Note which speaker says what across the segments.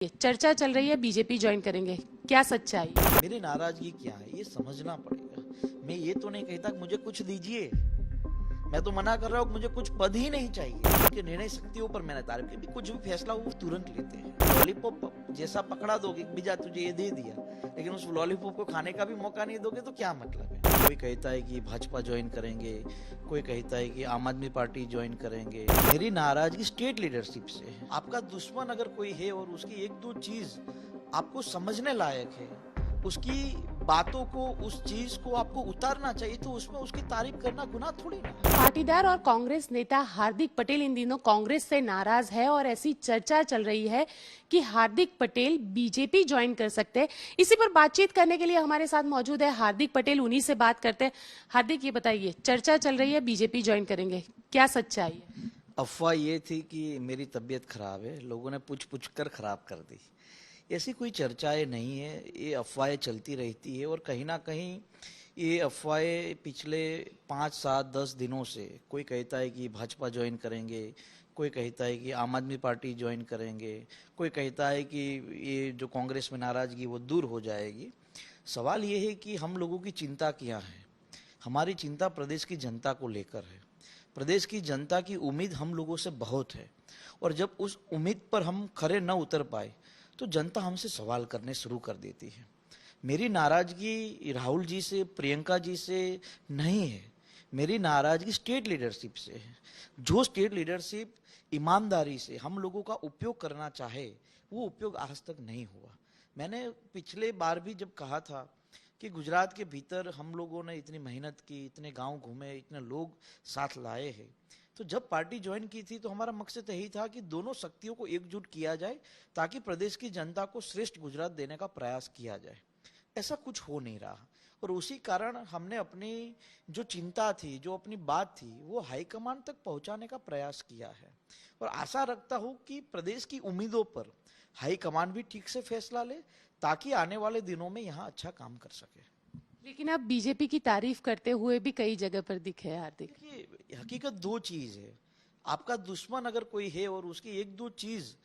Speaker 1: चर्चा चल रही है बीजेपी ज्वाइन करेंगे, क्या सच्चाई?
Speaker 2: मेरी नाराजगी क्या है ये समझना पड़ेगा। मैं ये तो नहीं कहता कि मुझे कुछ दीजिए, मैं तो मना कर रहा हूँ मुझे कुछ पद ही नहीं चाहिए। उनके निर्णय शक्तियों पर मैंने तारीफ की, कुछ भी फैसला वो तुरंत लेते हैं। लॉलीपॉप जैसा पकड़ा दोगे, बीजा तुझे ये दे दिया, लेकिन उस लॉलीपॉप को खाने का भी मौका नहीं दोगे तो क्या मतलब है। कोई कहता है कि भाजपा ज्वाइन करेंगे, कोई कहता है कि आम आदमी पार्टी ज्वाइन करेंगे। मेरी नाराजगी स्टेट लीडरशिप से है। आपका दुश्मन अगर कोई है और उसकी एक दो चीज आपको समझने लायक है, उसकी बातों को, उस चीज को आपको उतारना चाहिए, तो उसमें उसकी तारीफ करना गुनाह थोड़ी ना।
Speaker 1: पाटीदार और कांग्रेस नेता हार्दिक पटेल इन दिनों कांग्रेस से नाराज है और ऐसी चर्चा चल रही है कि हार्दिक पटेल बीजेपी ज्वाइन कर सकते हैं। इसी पर बातचीत करने के लिए हमारे साथ मौजूद है हार्दिक पटेल, उन्हीं से बात करते हैं। हार्दिक, ये बताइए, चर्चा चल रही है बीजेपी ज्वाइन करेंगे, क्या सच्चाई है?
Speaker 2: अफवाह ये थी कि मेरी तबीयत खराब है, लोगों ने पूछ पूछ कर खराब कर दी। ऐसी कोई चर्चाएं नहीं है, ये अफवाहें चलती रहती है और कहीं ना कहीं ये अफवाहें पिछले 5, 7, 10 दिनों से, कोई कहता है कि भाजपा ज्वाइन करेंगे, कोई कहता है कि आम आदमी पार्टी ज्वाइन करेंगे, कोई कहता है कि ये जो कांग्रेस में नाराजगी वो दूर हो जाएगी। सवाल ये है कि हम लोगों की चिंता क्या है। हमारी चिंता प्रदेश की जनता को लेकर है। प्रदेश की जनता की उम्मीद हम लोगों से बहुत है और जब उस उम्मीद पर हम खरे न उतर पाए तो जनता हमसे सवाल करने शुरू कर देती है। मेरी नाराजगी राहुल जी से, प्रियंका जी से नहीं है, मेरी नाराजगी स्टेट लीडरशिप से है। जो स्टेट लीडरशिप ईमानदारी से हम लोगों का उपयोग करना चाहे, वो उपयोग आज तक नहीं हुआ। मैंने पिछले बार भी जब कहा था कि गुजरात के भीतर हम लोगों ने इतनी मेहनत की, इतने गांव घूमे, इतने लोग साथ लाए हैं, तो जब पार्टी ज्वाइन की थी तो हमारा मकसद यही था कि दोनों शक्तियों को एकजुट किया जाए ताकि प्रदेश की जनता को श्रेष्ठ गुजरात देने का प्रयास किया जाए। ऐसा कुछ हो नहीं रहा और उसी कारण हमने अपनी जो चिंता थी, जो अपनी बात थी, वो हाईकमान तक पहुंचाने का प्रयास किया है और आशा रखता हूं कि प्रदेश की उम्मीदों पर हाईकमान भी ठीक से फैसला ले ताकि आने वाले दिनों में यहाँ अच्छा काम कर सके।
Speaker 1: लेकिन आप बीजेपी की तारीफ करते हुए भी कई जगह पर दिखे हार्दिक।
Speaker 2: देखिए, हकीकत दो चीज है। आपका दुश्मन अगर कोई है और उसकी एक दो चीज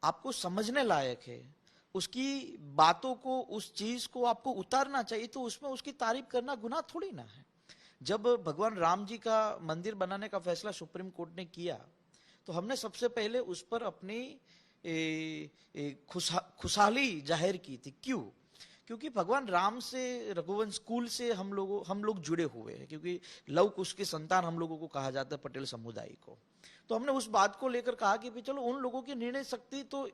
Speaker 2: आपको समझने लायक है, उसकी बातों को, उस चीज को आपको उतारना चाहिए, तो उसमें उसकी तारीफ करना गुनाह थोड़ी ना है। जब भगवान राम जी का मंदिर बनाने का फैसला सुप्रीम कोर्ट ने किया तो हमने सबसे पहले उस पर अपनी खुशहाली जाहिर की थी। क्यों? क्योंकि भगवान राम से, रघुवंश कुल से हम लोग जुड़े हुए हैं, क्योंकि लव कुश की संतान हम लोगों को कहा जाता है, पटेल समुदाय को। तो हमने उस बात को लेकर कहा कि चलो उन लोगों की निर्णय शक्ति तो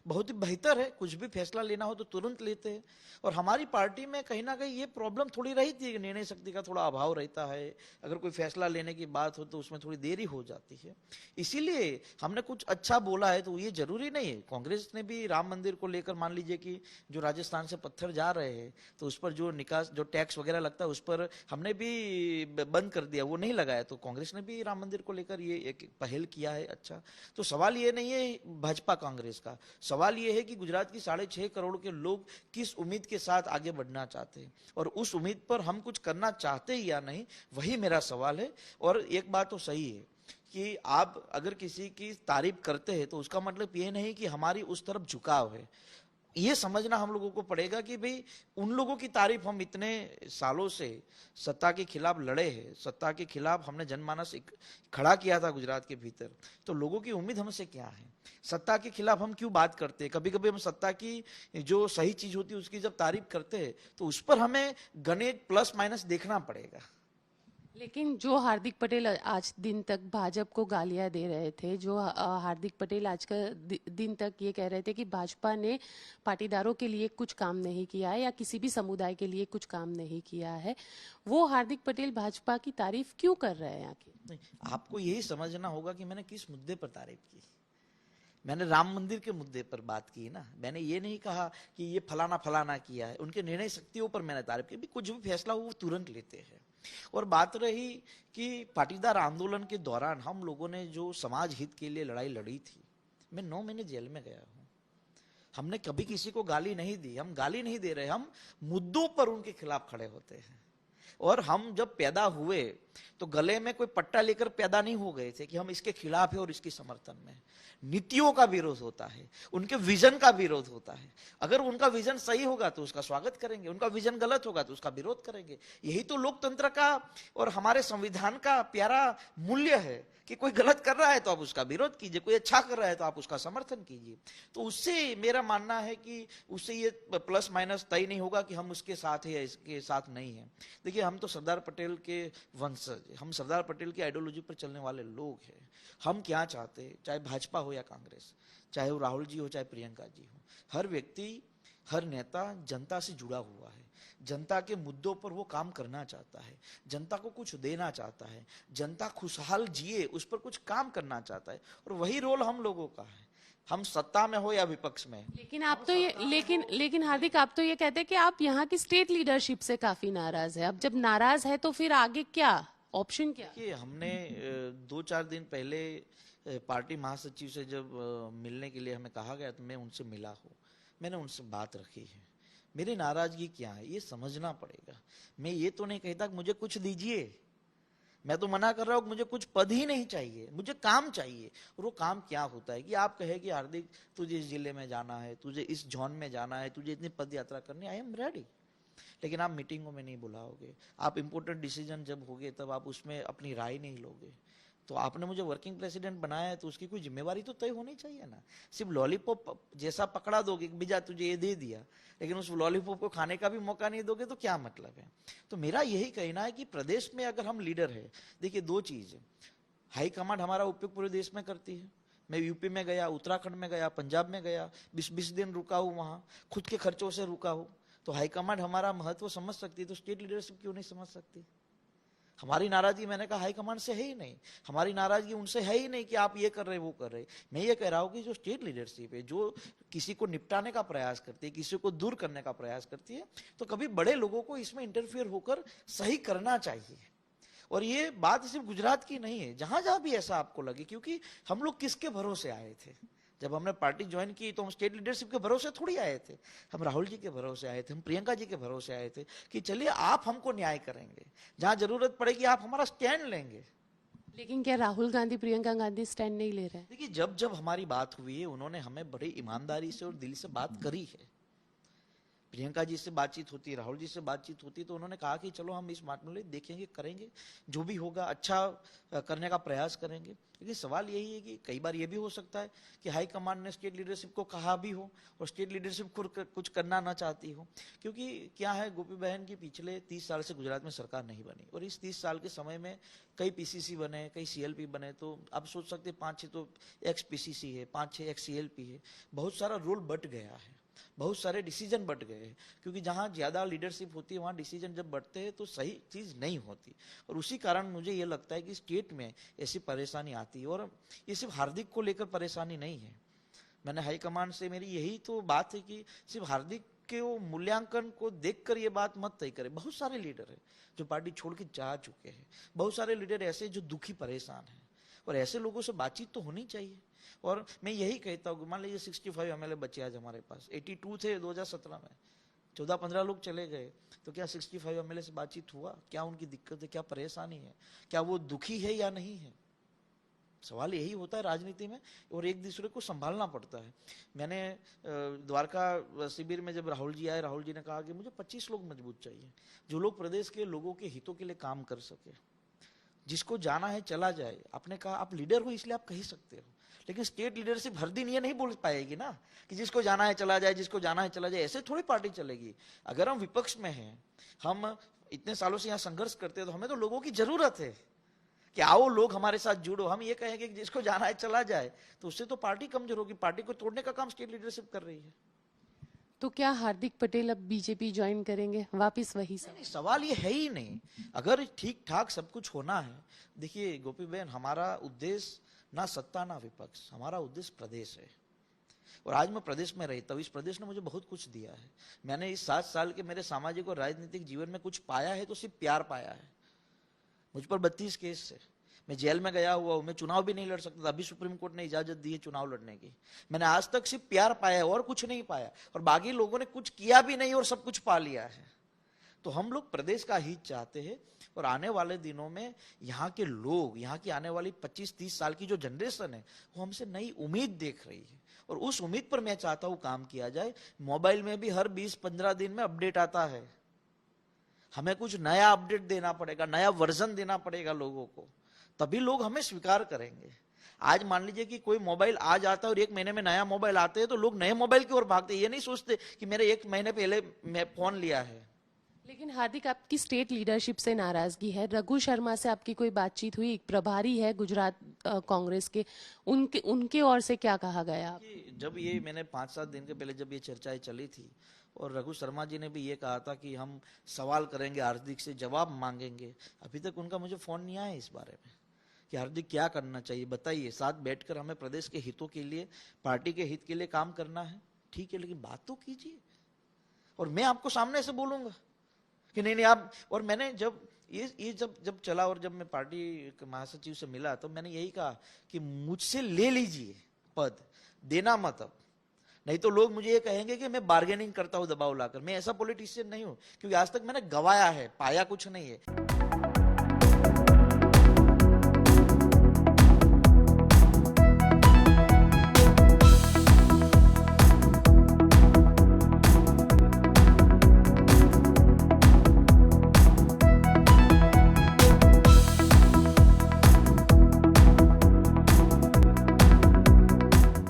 Speaker 2: बहुत ही बेहतर है, कुछ भी फैसला लेना हो तो तुरंत लेते हैं। और हमारी पार्टी में कहीं ना कहीं ये प्रॉब्लम थोड़ी रही थी कि निर्णय शक्ति का थोड़ा अभाव रहता है, अगर कोई फैसला लेने की बात हो तो उसमें थोड़ी देरी हो जाती है। इसीलिए हमने कुछ अच्छा बोला है, तो ये जरूरी नहीं है। कांग्रेस ने भी राम मंदिर को लेकर, मान लीजिए कि जो राजस्थान से पत्थर जा रहे हैं तो उस पर जो निकास, जो टैक्स वगैरह लगता है, उस पर हमने भी बंद कर दिया, वो नहीं लगाया। तो कांग्रेस ने भी राम मंदिर को लेकर ये एक पहल किया है। अच्छा, तो सवाल ये नहीं है भाजपा कांग्रेस का, सवाल यह है कि गुजरात की 6.5 करोड़ के लोग किस उम्मीद के साथ आगे बढ़ना चाहते हैं और उस उम्मीद पर हम कुछ करना चाहते हैं या नहीं, वही मेरा सवाल है। और एक बात तो सही है कि आप अगर किसी की तारीफ करते हैं तो उसका मतलब ये नहीं कि हमारी उस तरफ झुकाव है। ये समझना हम लोगों को पड़ेगा कि भाई उन लोगों की तारीफ, हम इतने सालों से सत्ता के खिलाफ लड़े हैं, सत्ता के खिलाफ हमने जनमानस खड़ा किया था गुजरात के भीतर, तो लोगों की उम्मीद हमसे क्या है, सत्ता के खिलाफ हम क्यों बात करते हैं। कभी कभी हम सत्ता की जो सही चीज होती है उसकी जब तारीफ करते हैं तो उस पर हमें गणित प्लस माइनस देखना पड़ेगा।
Speaker 1: लेकिन जो हार्दिक पटेल आज दिन तक भाजपा को गालियां दे रहे थे, जो हार्दिक पटेल आज का दिन तक ये कह रहे थे कि भाजपा ने पाटीदारों के लिए कुछ काम नहीं किया है या किसी भी समुदाय के लिए कुछ काम नहीं किया है, वो हार्दिक पटेल भाजपा की तारीफ क्यों कर रहे हैं आखिर?
Speaker 2: नहीं, आपको यही समझना होगा कि मैंने किस मुद्दे पर तारीफ की। मैंने राम मंदिर के मुद्दे पर बात की ना, मैंने ये नहीं कहा कि ये फलाना फलाना किया है। उनके निर्णय शक्तियों पर मैंने तारीफ की, भी कुछ भी फैसला हो वो तुरंत लेते हैं। और बात रही कि पाटीदार आंदोलन के दौरान हम लोगों ने जो समाज हित के लिए लड़ाई लड़ी थी, मैं 9 महीने जेल में गया हूं। हमने कभी किसी को गाली नहीं दी, हम गाली नहीं दे रहे, हम मुद्दों पर उनके खिलाफ खड़े होते हैं। और हम जब पैदा हुए तो गले में कोई पट्टा लेकर पैदा नहीं हो गए थे कि हम इसके खिलाफ है और इसके समर्थन में। नीतियों का विरोध होता है, उनके विजन का विरोध होता है। अगर उनका विजन सही होगा तो उसका स्वागत करेंगे, उनका विजन गलत होगा तो उसका विरोध करेंगे। यही तो लोकतंत्र का और हमारे संविधान का प्यारा मूल्य है कि कोई गलत कर रहा है तो आप उसका विरोध कीजिए, कोई अच्छा कर रहा है तो आप उसका समर्थन कीजिए। तो उससे मेरा मानना है कि उससे ये प्लस माइनस तय नहीं होगा कि हम उसके साथ है या इसके साथ नहीं है। देखिए, हम तो सरदार पटेल के वंशज, हम सरदार पटेल की आइडियोलॉजी पर चलने वाले लोग हैं। हम क्या चाहते हैं, चाहे भाजपा हो या कांग्रेस, चाहे वो राहुल जी हो चाहे प्रियंका जी हो, हर व्यक्ति, हर नेता जनता से जुड़ा हुआ है। जनता के मुद्दों पर वो काम करना चाहता है, जनता को कुछ देना चाहता है, जनता खुशहाल जिए उस पर कुछ काम करना चाहता है। और वही रोल हम लोगों का है, हम सत्ता में हो या विपक्ष में।
Speaker 1: लेकिन आप तो ये लेकिन हार्दिक, आप तो ये कहते हैं कि आप यहाँ की स्टेट लीडरशिप से काफी नाराज है। अब जब नाराज है तो फिर आगे क्या ऑप्शन, क्या?
Speaker 2: देखिए, हमने 2-4 दिन पहले पार्टी महासचिव से जब मिलने के लिए हमें कहा गया तो मैं उनसे मिला हूँ, मैंने उनसे बात रखी है। मेरी नाराजगी क्या है ये समझना पड़ेगा। मैं ये तो नहीं कहता कि मुझे कुछ दीजिए, मैं तो मना कर रहा हूँ कि मुझे कुछ पद ही नहीं चाहिए, मुझे काम चाहिए। और वो काम क्या होता है कि आप कहे कि हार्दिक तुझे इस जिले में जाना है, तुझे इस जोन में जाना है, तुझे इतनी पद यात्रा करनी, आई एम रेडी। लेकिन आप मीटिंगों में नहीं बुलाओगे, आप इंपॉर्टेंट डिसीजन जब होगे तब आप उसमें अपनी राय नहीं लोगे। तो आपने मुझे वर्किंग प्रेसिडेंट बनाया है तो उसकी कोई जिम्मेवारी तो तय होनी चाहिए ना। सिर्फ लॉलीपॉप जैसा पकड़ा दोगे कि भैया तुझे ये दे दिया, लेकिन उस लॉलीपॉप को खाने का भी मौका नहीं दोगे तो क्या मतलब है। तो मेरा यही कहना है कि प्रदेश में अगर हम लीडर है, देखिए 2 चीज, हाई कमांड हमारा उपयोग पूरे देश में करती है। मैं यूपी में गया, उत्तराखंड में गया, पंजाब में गया, 20-20 दिन रुका हूँ वहां, खुद के खर्चों से रुका हूँ। तो हाईकमांड हमारा महत्व समझ सकती है, तो स्टेट लीडरशिप क्यों नहीं समझ सकती। हमारी नाराजगी, मैंने कहा, हाईकमांड से है ही नहीं, हमारी नाराजगी उनसे है ही नहीं कि आप ये कर रहे वो कर रहे। मैं ये कह रहा हूं कि जो स्टेट लीडरशिप है, जो किसी को निपटाने का प्रयास करती है, किसी को दूर करने का प्रयास करती है, तो कभी बड़े लोगों को इसमें इंटरफियर होकर सही करना चाहिए। और ये बात सिर्फ गुजरात की नहीं है, जहां जहां भी ऐसा आपको लगे, क्योंकि हम लोग किसके भरोसे आए थे। जब हमने पार्टी ज्वाइन की तो हम स्टेट लीडरशिप के भरोसे थोड़ी आए थे, हम राहुल जी के भरोसे आए थे, हम प्रियंका जी के भरोसे आए थे कि चलिए आप हमको न्याय करेंगे, जहां जरूरत पड़ेगी आप हमारा स्टैंड लेंगे।
Speaker 1: लेकिन क्या राहुल गांधी, प्रियंका गांधी स्टैंड नहीं ले रहे हैं?
Speaker 2: देखिए, जब जब हमारी बात हुई है उन्होंने हमें बड़ी ईमानदारी से और दिल से बात करी है। प्रियंका जी से बातचीत होती, राहुल जी से बातचीत होती, तो उन्होंने कहा कि चलो हम इस मामले देखेंगे, करेंगे, जो भी होगा अच्छा करने का प्रयास करेंगे। लेकिन सवाल यही है कि कई बार ये भी हो सकता है कि हाई कमांड ने स्टेट लीडरशिप को कहा भी हो और स्टेट लीडरशिप खुद कुछ करना ना चाहती हो। क्योंकि क्या है, गोपी बहन की पिछले 30 साल से गुजरात में सरकार नहीं बनी, और इस 30 साल के समय में कई पीसीसी बने, कई सीएलपी बने। तो आप सोच सकते 5-6 तो एक्स पीसीसी है, 5-6 एक्स सीएलपी है, बहुत सारा रोल बट गया है, बहुत सारे डिसीजन बट गए हैं। क्योंकि जहां ज्यादा लीडरशिप होती है वहां डिसीजन जब बढ़ते हैं तो सही चीज नहीं होती। और उसी कारण मुझे ये लगता है कि स्टेट में ऐसी परेशानी आती है। और ये सिर्फ हार्दिक को लेकर परेशानी नहीं है, मैंने हाईकमान से मेरी यही तो बात है कि सिर्फ हार्दिक के वो मूल्यांकन को देखकर ये बात मत तय करे। बहुत सारे लीडर है जो पार्टी छोड़ के जा चुके हैं, बहुत सारे लीडर ऐसे जो दुखी परेशान है, और ऐसे लोगों से बातचीत तो होनी चाहिए। और मैं यही कहता हूँ, मान लीजिए 65 एमएलए बचे आज हमारे पास, 82 थे 2017 में, 14-15 लोग चले गए, तो क्या 65 एमएलए से बातचीत हुआ? क्या उनकी दिक्कत है, क्या परेशानी है, क्या वो दुखी है या नहीं है? सवाल यही होता है राजनीति में, और एक दूसरे को संभालना पड़ता है। मैंने द्वारका शिविर में जब राहुल जी आए, राहुल जी ने कहा कि मुझे 25 लोग मजबूत चाहिए, जो लोग प्रदेश के लोगों के हितों के लिए काम कर सके, जिसको जाना है चला जाए। आपने कहा आप लीडर हो इसलिए आप कह सकते हो, लेकिन स्टेट लीडरशिप हर दिन ये नहीं बोल पाएगी ना कि जिसको जाना है चला जाए, जिसको जाना है चला जाए। ऐसे थोड़ी पार्टी चलेगी। अगर हम विपक्ष में हैं, हम इतने सालों से यहाँ संघर्ष करते हैं, तो हमें तो लोगों की जरूरत है कि आओ लोग हमारे साथ जुड़ो। हम ये कहेंगे कि जिसको जाना है चला जाए, तो उससे तो पार्टी कमजोर होगी। पार्टी को तोड़ने का काम स्टेट लीडरशिप कर रही है।
Speaker 1: तो क्या हार्दिक पटेल अब बीजेपी ज्वाइन करेंगे, वापस वही सब?
Speaker 2: नहीं, सवाल ये है ही नहीं। अगर ठीक ठाक सब कुछ होना है, देखिए गोपी बहन, हमारा उद्देश्य ना सत्ता ना विपक्ष, हमारा उद्देश्य प्रदेश है। और आज मैं प्रदेश में रहता हूँ, इस प्रदेश ने मुझे बहुत कुछ दिया है। मैंने इस 7 साल के मेरे सामाजिक और राजनीतिक जीवन में कुछ पाया है तो सिर्फ प्यार पाया है। मुझ पर 32 केस है, मैं जेल में गया हुआ हूं, मैं चुनाव भी नहीं लड़ सकता था, अभी सुप्रीम कोर्ट ने इजाजत दी है चुनाव लड़ने की। मैंने आज तक सिर्फ प्यार पाया है और कुछ नहीं पाया, और बाकी लोगों ने कुछ किया भी नहीं और सब कुछ पा लिया है। तो हम लोग प्रदेश का हित चाहते हैं और आने वाले दिनों में यहाँ के लोग, यहाँ की आने वाली 25-30 साल की जो जनरेशन है वो हमसे नई उम्मीद देख रही है और उस उम्मीद पर मैं चाहता हूँ काम किया जाए। मोबाइल में भी हर 20-15 दिन में अपडेट आता है, हमें कुछ नया अपडेट देना पड़ेगा, नया वर्जन देना पड़ेगा लोगों को, तभी लोग हमें स्वीकार करेंगे। आज मान लीजिए कि कोई मोबाइल आ जाता है और 1 महीने में नया मोबाइल आते हैं तो लोग नए मोबाइल की ओर भागते हैं, ये नहीं सोचते कि मेरे 1 महीने पहले मैं फोन लिया है।
Speaker 1: लेकिन हार्दिक, आपकी स्टेट लीडरशिप से नाराजगी है। रघु शर्मा से आपकी कोई बातचीत हुई? प्रभारी है गुजरात कांग्रेस के, उनके ओर से क्या कहा गया?
Speaker 2: जब ये मैंने 5-7 दिन के पहले जब ये चर्चाएं चली थी और रघु शर्मा जी ने भी ये कहा था कि हम सवाल करेंगे, हार्दिक से जवाब मांगेंगे, अभी तक उनका मुझे फोन नहीं आया इस बारे में कि हार्दिक क्या करना चाहिए बताइए, साथ बैठकर हमें प्रदेश के हितों के लिए, पार्टी के हित के लिए काम करना है, ठीक है, लेकिन बात तो कीजिए और मैं आपको सामने से बोलूंगा कि नहीं नहीं आप। और मैंने जब ये जब चला और जब मैं पार्टी के महासचिव से मिला तो मैंने यही कहा कि मुझसे ले लीजिए पद, देना मत अब, नहीं तो लोग मुझे ये कहेंगे कि मैं बार्गेनिंग करता हूं दबाव लाकर। मैं ऐसा पॉलिटिशियन नहीं हूं, क्योंकि आज तक मैंने गवाया है, पाया कुछ नहीं है।